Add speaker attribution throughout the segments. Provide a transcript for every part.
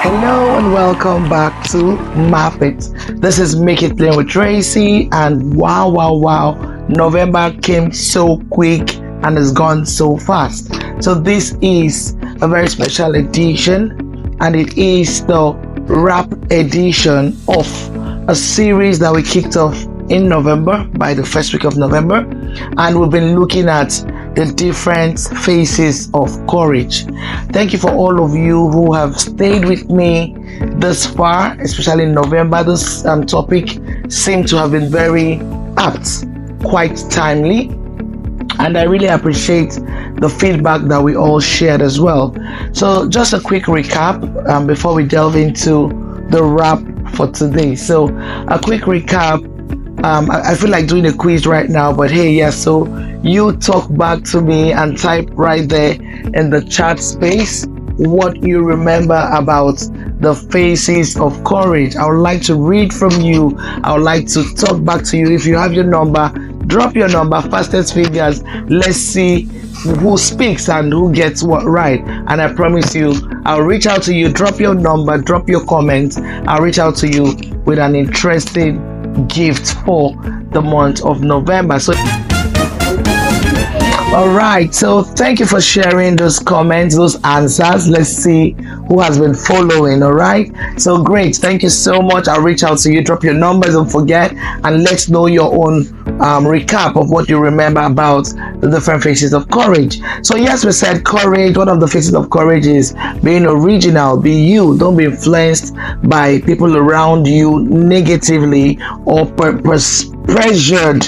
Speaker 1: Hello and welcome back to Map It. This is Make It Plain with Tracy, and wow, November came so quick and has gone so fast. So this is a very special edition, and it is the wrap edition of a series that we kicked off in November, by the first week of November, and we've been looking at the different phases of courage. Thank you for all of you who have stayed with me this far, especially in November. This topic seemed to have been very apt, quite timely, and I really appreciate the feedback that we all shared as well. So just a quick recap before we delve into the wrap for today. So a quick recap. I feel like doing a quiz right now, but hey, yeah, so you talk back to me and type right there in the chat space what you remember about the phases of courage. I would like to read from you. I would like to talk back to you. If you have your number, drop your number, fastest fingers. Let's see who speaks and who gets what right. And I promise you, I'll reach out to you. Drop your number, drop your comments. I'll reach out to you with an interesting gift for the month of November. So all right, so thank you for sharing those comments, those answers. Let's see who has been following. All right, so great, thank you so much. I'll reach out to you, drop your numbers, don't forget, and let's know your own recap of what you remember about the different phases of courage. So yes, we said courage. One of the phases of courage is being original. Be you. Don't be influenced by people around you negatively or pressured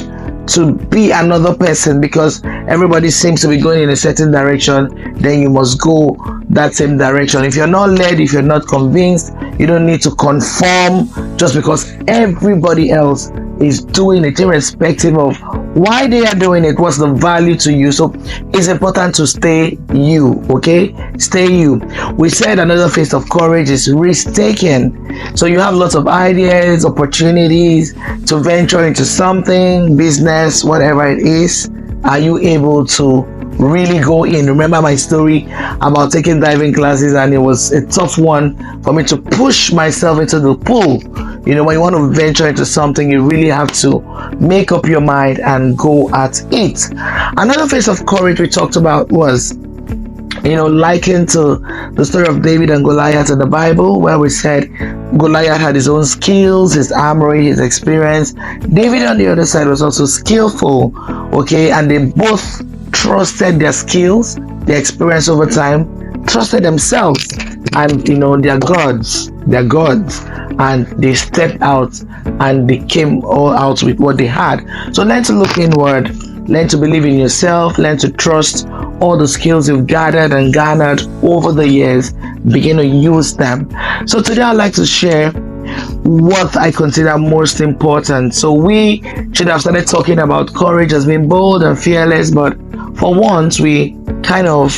Speaker 1: to be another person because everybody seems to be going in a certain direction. Then you must go that same direction. If you're not led, if you're not convinced, you don't need to conform just because everybody else is doing it, irrespective of why they are doing it, what's the value to you. So it's important to stay you. Okay, stay you. We said another phase of courage is risk taking. So you have lots of ideas, opportunities to venture into something, business, whatever it is. Are you able to really go in? Remember my story about taking diving classes, and it was a tough one for me to push myself into the pool. You know, when you want to venture into something, you really have to make up your mind and go at it. Another phase of courage we talked about was, likened to the story of David and Goliath in the Bible, where we said Goliath had his own skills, his armory, his experience. David on the other side was also skillful, okay, and they both trusted their skills, their experience over time, trusted themselves, and their gods, and they stepped out and they came all out with what they had. So learn to look inward, learn to believe in yourself, learn to trust all the skills you've gathered and garnered over the years. Begin to use them. So today I'd like to share what I consider most important. So we should have started talking about courage as being bold and fearless, but for once we kind of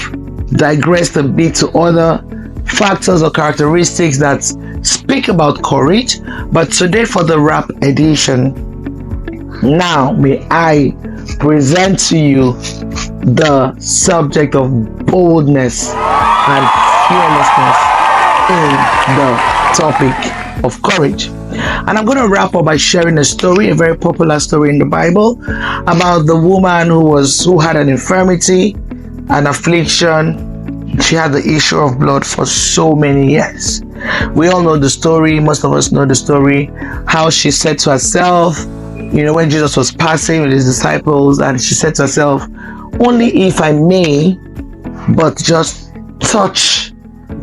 Speaker 1: digressed a bit to other factors or characteristics that speak about courage. But today, for the wrap edition, now may I present to you the subject of boldness and fearlessness in the topic of courage. And I'm going to wrap up by sharing a story, a very popular story in the Bible, about the woman who had an infirmity, an affliction. She had the issue of blood for so many years. We all know the story. Most of us know the story. How she said to herself, when Jesus was passing with his disciples, and she said to herself, only if I may but just touch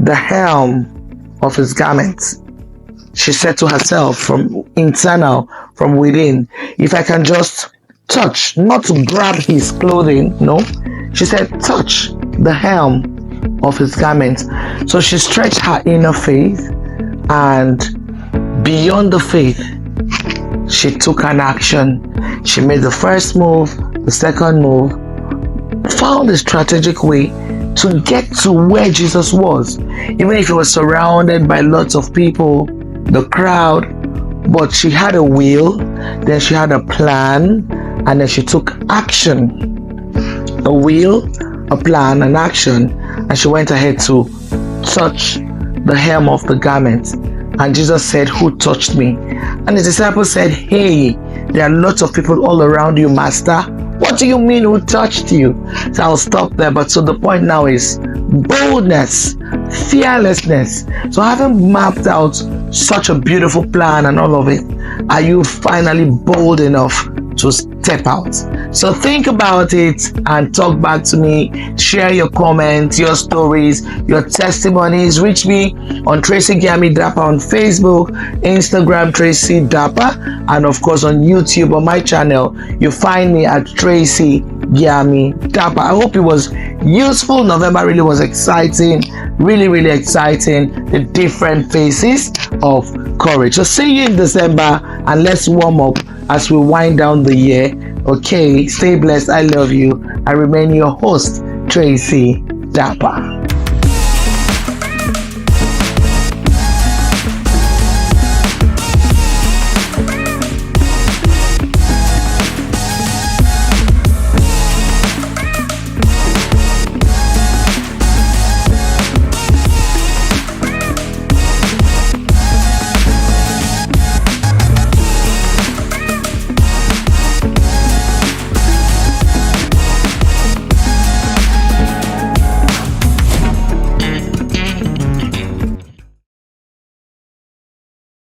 Speaker 1: the hem of his garment. She said to herself from within, if I can just touch, not to grab his clothing, no. She said, touch the hem of his garment. So she stretched her inner faith, and beyond the faith, she took an action. She made the first move, the second move, found a strategic way to get to where Jesus was, even if he was surrounded by lots of people, the crowd. But she had a will, then she had a plan, and then she took action. A will, a plan, an action, and she went ahead to touch the hem of the garment. And Jesus said, who touched me? And his disciples said, hey, there are lots of people all around you, Master. What do you mean, who touched you? So I'll stop there. But so the point now is boldness, fearlessness. So having mapped out such a beautiful plan and all of it, are you finally bold enough to step out? So think about it and talk back to me. Share your comments, your stories, your testimonies. Reach me on Tracy Gyami Dapa on Facebook, Instagram Tracy Dapa, and of course on YouTube on my channel. You find me at Tracy Gyami Dapa. I hope it was useful. November really was exciting, really exciting. The different phases of courage. So see you in December, and let's warm up as we wind down the year. Okay, stay blessed. I love you. I remain your host, Tracy Dapa.